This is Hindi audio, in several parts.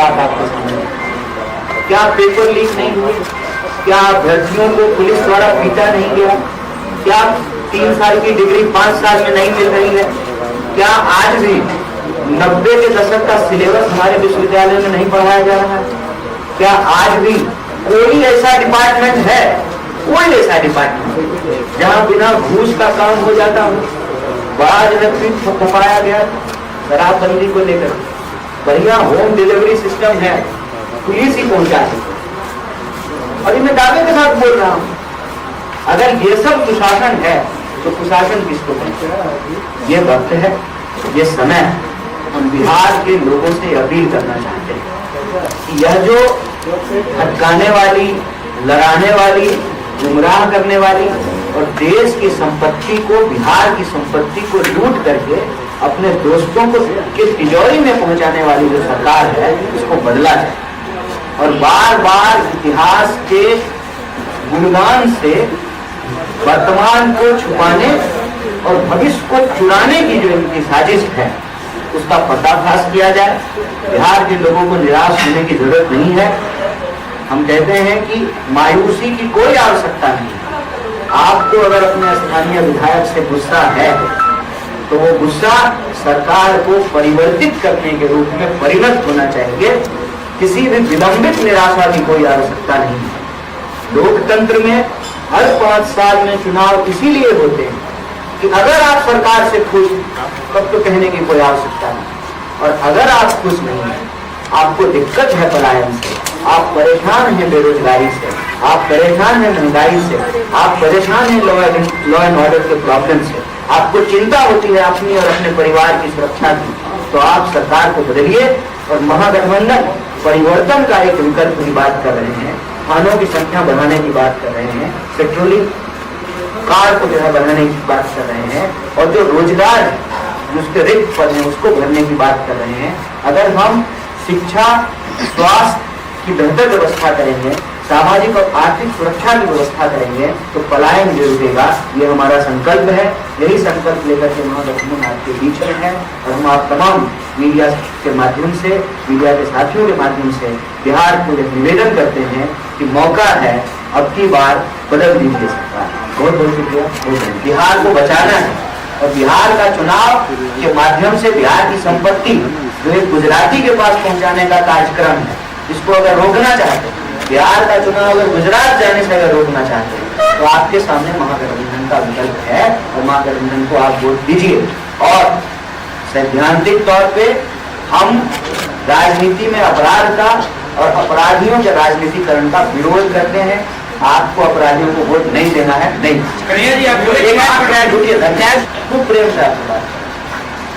बात आपके सामने। क्या पेपर लीक नहीं हुए? क्या अभ्यर्थियों को पुलिस द्वारा पीटा नहीं गया? क्या 3 साल की डिग्री 5 साल में नहीं मिल रही है? क्या आज भी 90 के दशक का सिलेबस हमारे विश्वविद्यालय में नहीं पढ़ाया जा रहा है? क्या आज भी कोई ऐसा डिपार्टमेंट है, कोई ऐसा डिपार्टमेंट जहां बिना घूस का काम हो जाता हो? बड़ा जनक थपाया गया शराबबंदी को लेकर, बढ़िया होम डिलीवरी सिस्टम है, पुलिस ही पहुंचा सकती। और मैं दावे के साथ बोल रहा हूं, अगर ये सब कुशासन है तो कुशासन किसको कहते? ये वक्त है, ये समय है। हम बिहार के लोगों से अपील करना चाहते हैं कि यह जो भटकाने वाली, लड़ाने वाली, गुमराह करने वाली और देश की संपत्ति को, बिहार की संपत्ति को लूट करके अपने दोस्तों को के तिजोरी में पहुंचाने वाली जो सरकार है, उसको बदला जाए। और बार बार इतिहास के गुणगान से वर्तमान को छुपाने और भविष्य को चुराने की जो इनकी साजिश है, उसका पर्दाफाश किया जाए। बिहार के लोगों को निराश होने की जरूरत नहीं है। हम कहते हैं कि मायूसी की कोई आवश्यकता नहीं है। आपको अगर अपने स्थानीय विधायक से गुस्सा है तो वो गुस्सा सरकार को परिवर्तित करने के रूप में परिणत होना चाहिए। किसी भी विलंबित निराशा की कोई आवश्यकता नहीं है। लोकतंत्र में हर 5 साल में चुनाव इसीलिए होते हैं कि अगर आप सरकार से खुश तब तो कहने की कोई आवश्यकता नहीं, और अगर आप खुश नहीं हैं, आपको दिक्कत है पलायन से, आप परेशान हैं बेरोजगारी से, आप परेशान हैं महंगाई से, आप परेशान हैं लॉ एंड ऑर्डर के प्रॉब्लम से, आपको चिंता होती है अपनी और अपने परिवार की सुरक्षा की, तो आप सरकार को बदलिए। और महागठबंधन परिवर्तन का एक विकल्प की बात कर रहे हैं, थानों की संख्या बढ़ाने की बात कर रहे हैं, पेट्रोलिंग कार को जो है बढ़ाने की बात कर रहे हैं, और जो रोजगार उसके रिक्त पद है उसको भरने की बात कर रहे हैं। अगर हम शिक्षा, स्वास्थ्य की बेहतर व्यवस्था करेंगे, सामाजिक और आर्थिक सुरक्षा की व्यवस्था करेंगे, तो पलायन भी रुकेगा। ये हमारा संकल्प है। यही संकल्प लेकर के महागठबंधन आपके बीच में है, और हम आप तमाम मीडिया के माध्यम से, मीडिया के साथियों के माध्यम से बिहार को निवेदन करते हैं कि मौका है, अब की बार बदल दीजिए सरकार। बहुत बहुत शुक्रिया। बिहार को बचाना है, और बिहार का चुनाव के माध्यम से बिहार की संपत्ति जो एक गुजराती के पास पहुंचाने का कार्यक्रम है, इसको अगर रोकना चाहते हैं, बिहार का चुनाव अगर गुजरात जाने से अगर रोकना चाहते हैं, तो आपके सामने महागठबंधन का विकल्प है, और महागठबंधन को आप वोट दीजिए। और सैद्धांतिक तौर पे हम राजनीति में अपराध का और अपराधियों के राजनीतिकरण का विरोध करते हैं। आपको अपराधियों को वोट नहीं देना है, नहीं। कन्हैया जी, आप खूब प्रेम से आपकी बात,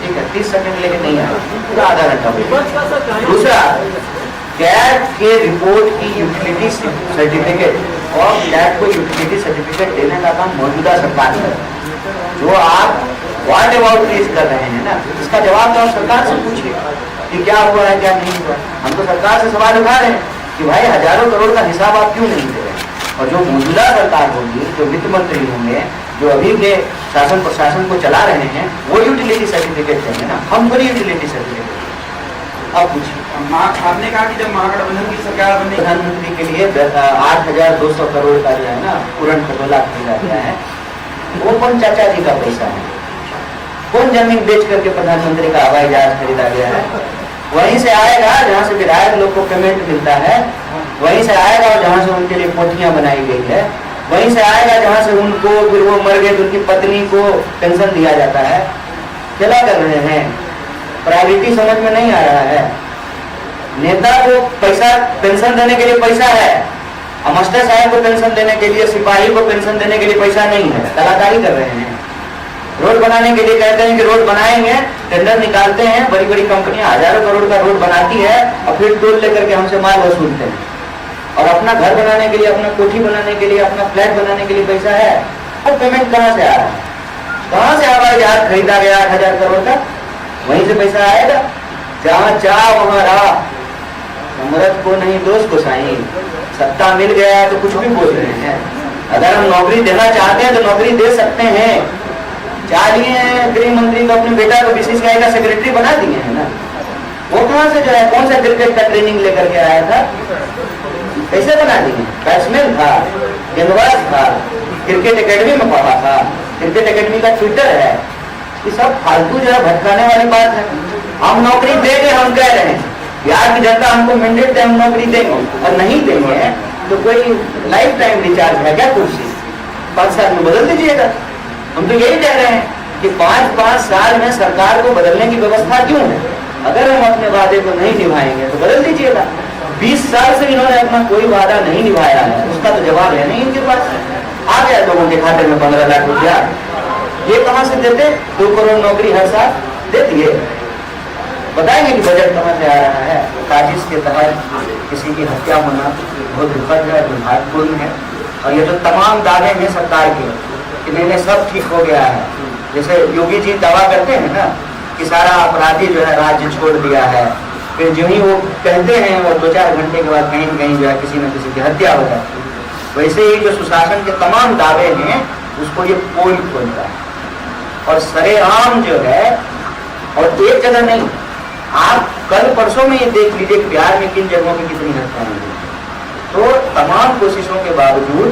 ठीक है, 30 सेकंड लेके नहीं आया, पूरा आधा घंटा। दूसरा, कैट के रिपोर्ट की यूटिलिटी सर्टिफिकेट और कैट को यूटिलिटी सर्टिफिकेट देने का काम मौजूदा सरकार है। जो आप व्हाट अबाउट दिस कर रहे हैं ना, इसका जवाब तो आप सरकार से पूछिए कि क्या हुआ है, क्या नहीं हुआ। हम तो सरकार से सवाल उठा रहे हैं कि भाई हजारों करोड़ का हिसाब आप क्यों नहीं दे रहे। और जो मौजूदा सरकार होगी, जो वित्त मंत्री होंगे, जो अभी के शासन प्रशासन को चला रहे हैं, वो यूटिलिटी सर्टिफिकेट देंगे ना, हम बड़ी यूटिलिटी सर्टिफिकेट। अब पूछिए, आपने कहा कि जब महागठबंधन की सरकार बनी, प्रधानमंत्री के लिए 8,200 करोड़ का जो है ना पूर्ण खटोला खरीदा गया है, वो कौन चाचा जी का पैसा है? कौन जमीन बेच करके प्रधानमंत्री का हवाई जहाज खरीदा गया है? वहीं से आएगा जहाँ से विधायक लोग को पेमेंट मिलता है, वहीं से आएगा जहाँ से उनके लिए कोठियां बनाई गई है, वहीं से आएगा जहाँ से उनको, फिर वो मर गए तो उनकी पत्नी को पेंशन दिया जाता है। क्या कर रहे हैं? प्रायोरिटी समझ में नहीं आ रहा है। नेता को पैसा, पेंशन देने के लिए पैसा है, मास्टर साहब को पेंशन देने के लिए, सिपाही को पेंशन देने के लिए पैसा नहीं है, कलाकारी कर रहे हैं। रोड बनाने के लिए कहते हैं कि रोड बनाएंगे, टेंडर निकालते हैं, बड़ी बड़ी कंपनियां हजारों करोड़ का रोड बनाती है, और फिर टोल लेकर के हमसे माल वसूलते हैं। और अपना घर बनाने के लिए, अपना कोठी बनाने के लिए, अपना फ्लैट बनाने के लिए पैसा है, वो पेमेंट कहाँ से आ रहा है? कहाँ से हवाई जहाज खरीदा गया 8,000 करोड़ का? वहीं से पैसा आएगा। जहाँ चाह वहाँ राह, अमृत को नहीं दोस्त को साईं। सत्ता मिल गया तो कुछ भी बोल रहे हैं। अगर हम नौकरी देना चाहते हैं तो नौकरी दे सकते हैं। चाह लिए गृह मंत्री को, अपने बेटा को बीसीसीआई का सेक्रेटरी बना दिए हैं ना, वो कहाँ से जो है कौन सा क्रिकेट का ट्रेनिंग लेकर के आया था? कैसे बना दिए? बैट्समैन था, गेंदबाज था, क्रिकेट एकेडमी में पढ़ा था, क्रिकेट एकेडमी का ट्विटर है। ये सब फालतू जो है भटकाने वाली बात है। हम नौकरी देंगे, हम कह रहे हैं बिहार की जनता हमको मैंडेट दे, हम नौकरी देंगे, और नहीं देंगे तो कोई लाइफ टाइम रिचार्ज है क्या कुर्सी? 5 साल में बदल दीजिएगा। हम तो यही कह रहे हैं कि 5-5 साल में सरकार को बदलने की व्यवस्था क्यों है? अगर हम अपने वादे को नहीं निभाएंगे तो बदल दीजिएगा। 20 साल से इन्होंने अपना कोई वादा नहीं निभाया है, उसका तो जवाब है नहीं इनके पास। आ गया लोगों के खाते में 15 लाख रुपया, ये कहां से देते? 2 करोड़ नौकरी हर साल दे दिए। बताएंगे कि बजट कहां से आ रहा है? साजिश के तहत किसी की हत्या होना बहुत दुखद है, दुर्भाग्यपूर्ण है। और ये जो तमाम दावे हैं सरकार के कि नहीं सब ठीक हो गया है, जैसे योगी जी दावा करते हैं ना कि सारा अपराधी जो है राज्य छोड़ दिया है, फिर जो ही वो कहते हैं और 2-4 घंटे के बाद कहीं कहीं जो है किसी न किसी की हत्या हो जाती है। वैसे ही जो सुशासन के तमाम दावे हैं उसको ये पोल खोलता है और सरेआम जो है, और एक जगह नहीं, आप कल परसों में ये देख लीजिए कि बिहार में किन जगहों में कितनी हत्याएं हुई। तो तमाम कोशिशों के बावजूद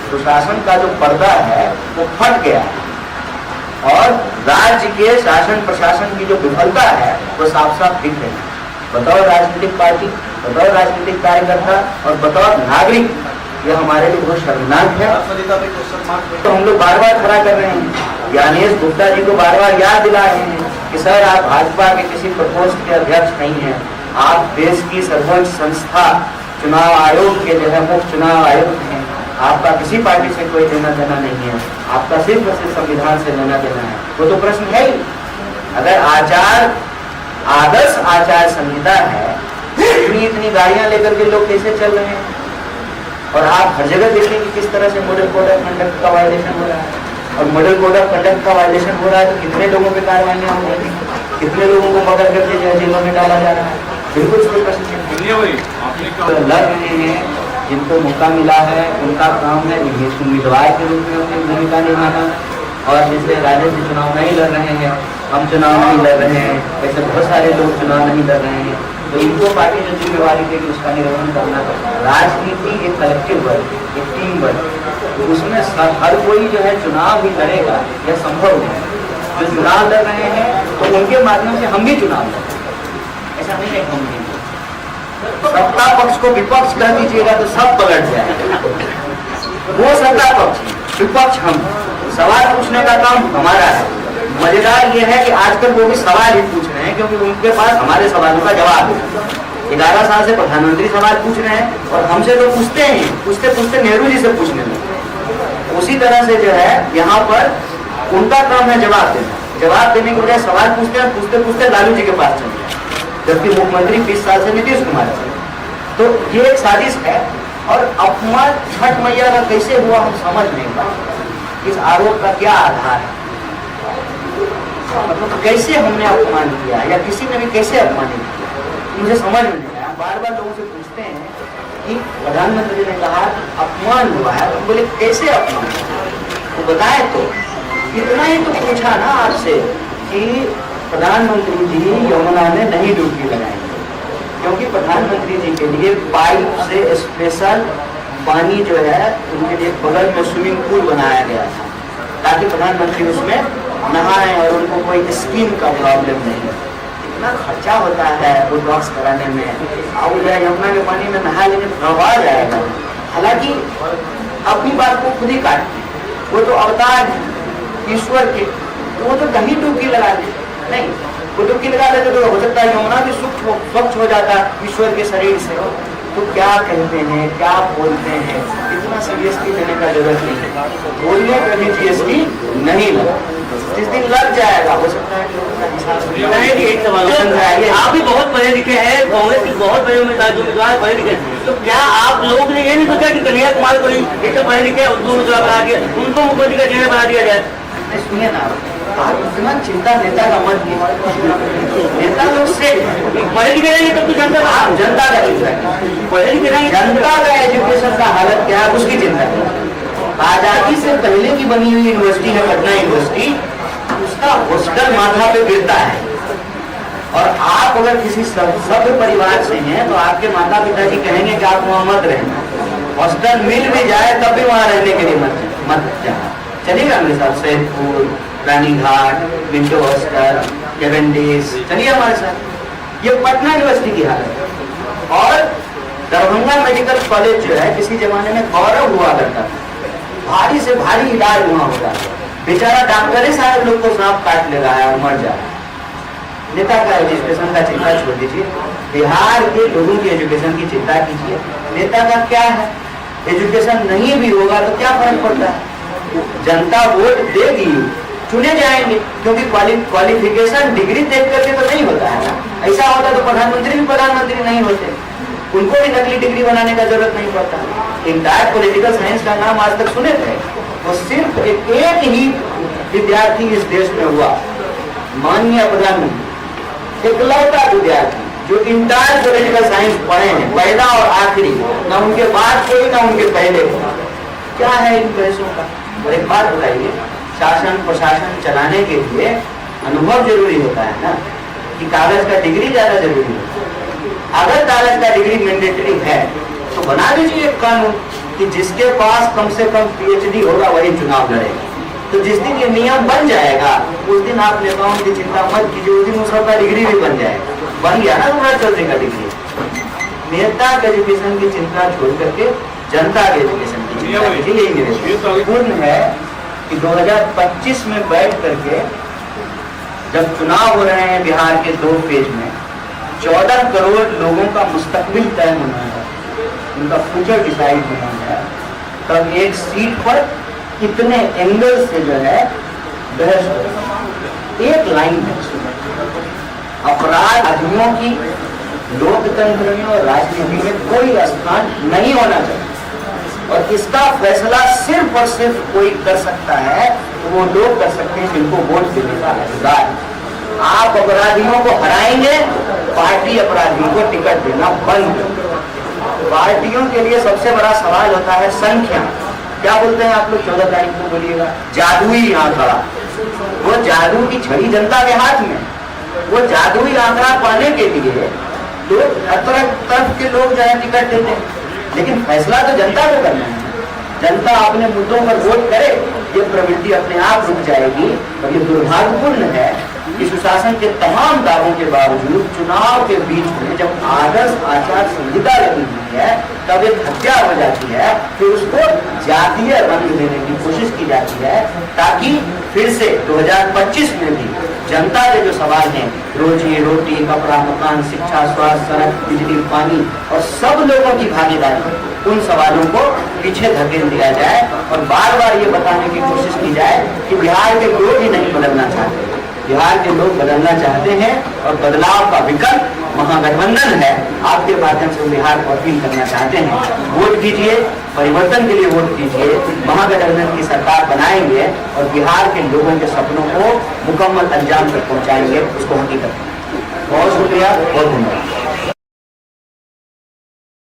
सुशासन का जो पर्दा है वो फट गया है और राज्य के शासन प्रशासन की जो विफलता है वो साफ साफ दिख रही है। बताओ राजनीतिक पार्टी, बताओ राजनीतिक कार्यकर्ता और बताओ नागरिक, ये हमारे लिए बहुत शर्मनाक है। तो हम लोग बार बार खड़ा कर रहे हैं, ज्ञानेश गुप्ता जी को बार बार याद दिला रहे हैं कि सर आप भाजपा के किसी प्रकोष्ठ के अध्यक्ष नहीं हैं, आप देश की सर्वोच्च संस्था चुनाव आयोग के जो है मुख्य चुनाव आयुक्त हैं। आपका किसी पार्टी से कोई लेना देना नहीं है, आपका सिर्फ और सिर्फ संविधान से लेना देना है। वो तो प्रश्न है ही। अगर आदर्श आचार संहिता है, इतनी गाड़ियां लेकर के लोग कैसे चल रहे हैं? और आप हर जगह देखें कि किस तरह से मॉडल कोड ऑफ कंडक्ट का वायलेशन हो रहा है। और मॉडल कोड ऑफ कंडक्ट का वायलेशन हो रहा है तो कितने लोगों पे कार्रवाइयां हो रही है, कितने लोगों को पकड़ करके जो है जेलों में डाला जा रहा है। बिल्कुल कोई प्रश्न लड़ रहे हैं, जिनको मौका मिला है उनका काम है उम्मीदवार के रूप में अपनी भूमिका निभाना। और जैसे राजनीतिक चुनाव नहीं लड़ रहे हैं, हम चुनाव नहीं लड़ रहे हैं, ऐसे बहुत सारे लोग चुनाव नहीं लड़ रहे हैं, तो इनको पार्टी जो जिम्मेवारी देगी उसका निर्वहन करना। राजनीति एक कलेक्टिव वर्क, एक टीम वर्क, तो उसमें हर कोई जो है चुनाव भी लड़ेगा, यह संभव है। जो चुनाव लड़ रहे हैं तो उनके माध्यम से हम भी चुनाव लड़, ऐसा नहीं है हम नहीं। सत्ता पक्ष को विपक्ष कर दीजिएगा तो सब पलट जाएगा। वो सत्ता पक्ष, विपक्ष हम। सवाल पूछने का काम हमारा है। मजेदार ये है कि आजकल वो भी सवाल ही पूछ रहे हैं क्योंकि उनके पास हमारे सवालों का जवाब है। 11 साल से प्रधानमंत्री सवाल पूछ रहे हैं और हमसे तो पूछते हैं, पूछते पूछते नेहरू जी से पूछने लगे। उसी तरह से जो है यहाँ पर उनका काम है जवाब देना। जवाब देने के बजाय सवाल पूछते हैं, पूछते पूछते लालू जी के पास चले गए, जबकि मुख्यमंत्री 20 साल से नीतीश कुमार थे। तो ये एक साजिश है। और अपमान छठ मैया का कैसे हुआ हम समझ नहीं पाए। इस आरोप का क्या आधार है? मतलब कैसे हमने अपमान किया या किसी ने भी कैसे अपमानित किया, मुझे समझ में नहीं आया। बार बार लोगों से पूछते हैं कि प्रधानमंत्री ने कहा अपमान हुआ है, तो बोले कैसे अपमान, तो बताए। तो इतना ही तो पूछा ना आपसे कि प्रधानमंत्री जी यमुना में नहीं डुबकी लगाएंगे क्योंकि प्रधानमंत्री जी के लिए पाइप से स्पेशल पानी जो है उनके लिए बगल में स्विमिंग पूल बनाया गया था ताकि प्रधानमंत्री उसमें नहाएं और उनको कोई स्किन का प्रॉब्लम नहीं। इतना खर्चा होता है वो वॉश कराने में, और यमुना के पानी में नहा लेने प्रभाव जाएगा। हालांकि अपनी बात को खुद ही काटते, वो तो अवतार ईश्वर के, तो वो तो कहीं डुबकी लगा दे नहीं, वो डुबकी लगा देते तो हो सकता है यमुना भी स्वच्छ हो जाता ईश्वर के शरीर से। तो क्या कहते हैं, क्या बोलते हैं, इतना सीरियसली लेने का जरूरत नहीं है। बोलने पर भी जीएसटी नहीं लगा, जिस दिन लग जाएगा हो सकता है कि उसका हिसाब। आप भी बहुत पढ़े लिखे हैं, कांग्रेस के बहुत बड़े उम्मीदवार पढ़े लिखे, तो क्या आप लोगों ने ये नहीं सोचा कि कन्हैया कुमार को एक तो पढ़े लिखे उर्दू उम्मीदवार बना दिया, उनको मुख्यमंत्री का चेहरा बना दिया जाए? सुनिए ना, आप इतना चिंता नेता का मत कीजिए। नेता लोग से पढ़े लिखे नहीं तब तो जनता आप जनता का चिंता कीजिए। पढ़े लिखे नहीं, जनता का एजुकेशन का हालत क्या है उसकी चिंता कीजिए। आजादी से पहले की बनी हुई यूनिवर्सिटी है पटना यूनिवर्सिटी, उसका हॉस्टल माथा पे गिरता है। और आप अगर किसी सभ्य परिवार से हैं तो आपके माता पिताजी कहेंगे कि आप वहां मत रहना, हॉस्टल मिल भी जाए तब भी वहां रहने के लिए मत जाना। चलिएगा मेरे साथ Saidpur, Ranighat, window hostel, Cavendish, चलिए हमारे साथ। ये पटना यूनिवर्सिटी की हालत है। और दरभंगा मेडिकल कॉलेज जो है किसी जमाने में गौरव हुआ करता था, भारी से भारी इलाज वहां होता है। बेचारा डॉक्टर ही सारे लोग को सांप काट ले रहा है और मर जा रहा है। नेता का एजुकेशन का चिंता छोड़ दीजिए, बिहार के लोगों की एजुकेशन की चिंता कीजिए। नेता का क्या है, एजुकेशन नहीं भी होगा तो क्या फर्क पड़ता है, जनता वोट देगी, चुने जाएंगे। क्योंकि क्वालिफिकेशन डिग्री देख करके तो नहीं होता है ना। ऐसा होता तो प्रधानमंत्री भी प्रधानमंत्री नहीं होते, उनको भी नकली डिग्री बनाने का जरूरत नहीं पड़ता। इंटायर पॉलिटिकल साइंस का नाम आज तक सुने थे, वो सिर्फ एक ही विद्यार्थी इस देश में हुआ, माननीय प्रधानमंत्री, इकलौता विद्यार्थी जो इंटायर पॉलिटिकल साइंस पढ़े हैं, पहला और आखिरी, ना उनके बाद कोई ना उनके पहले। क्या है इन पैसों का? और एक बात बताइए, शासन प्रशासन चलाने के लिए अनुभव जरूरी होता है ना, कि कागज का डिग्री ज्यादा जरूरी है? अगर कागज का डिग्री मैंडेटरी है तो बना दीजिए एक कानून कि जिसके पास कम से कम पीएचडी होगा वही चुनाव लड़ेगा। तो जिस दिन ये नियम बन जाएगा उस दिन आप नेताओं की चिंता मत कीजिए, उस दिन उसका डिग्री भी बन जाएगा। बन गया ना तुम्हारा चौधरी का डिग्री। नेता के एजुकेशन की चिंता छोड़ करके जनता के एजुकेशन की चिंता कीजिए। यही मेरे पूर्ण है कि 2025 में बैठ करके जब चुनाव हो रहे हैं बिहार के 2 फेज में, 14 करोड़ लोगों का मुस्तकबिल तय होना है, उनका फ्यूचर डिसाइड होना है, तब एक सीट पर कितने एंगल से जो है बहस हो। एक लाइन है, अपराधियों की लोकतंत्र में और राजनीति में कोई स्थान नहीं होना चाहिए। और इसका फैसला सिर्फ और सिर्फ कोई कर सकता है तो वो लोग कर सकते हैं जिनको वोट देने का अधिकार है। आप अपराधियों को हराएंगे, पार्टी अपराधियों को टिकट देना बंद कर। पार्टियों के लिए सबसे बड़ा सवाल होता है संख्या। क्या बोलते हैं आप लोग? 14 तारीख को बोलिएगा जादुई आंकड़ा। वो जादू की छड़ी जनता के हाथ में, वो जादुई आंकड़ा पाने के लिए लोग तरफ के लोग जो है टिकट देते हैं, लेकिन फैसला तो जनता को करना है। जनता अपने मुद्दों पर वोट करे, ये प्रवृत्ति अपने आप रुक जाएगी। और ये दुर्भाग्यपूर्ण है कि सुशासन के तमाम दावों के बावजूद चुनाव के बीच में जब आदर्श आचार संहिता लगी हुई है तब एक हत्या हो जाती है, फिर उसको जातीय रंग देने की कोशिश की जाती है, ताकि फिर से 2025 में भी जनता के जो सवाल हैं, रोजी रोटी, कपड़ा, मकान, शिक्षा, स्वास्थ्य, सड़क, बिजली, पानी और सब लोगों की भागीदारी, उन सवालों को पीछे धकेल दिया जाए और बार बार ये बताने की कोशिश की जाए कि बिहार के लोग ही नहीं बदलना चाहते, बिहार के लोग बदलना चाहते हैं और बदलाव का विकल्प महागठबंधन है। आपके माध्यम से बिहार को अपील करना चाहते हैं, वोट कीजिए, परिवर्तन के लिए वोट कीजिए, महागठबंधन की सरकार बनाएंगे और बिहार के लोगों के सपनों को मुकम्मल अंजाम तक पहुंचाएंगे, उसको हकीकत। बहुत शुक्रिया, बहुत धन्यवाद।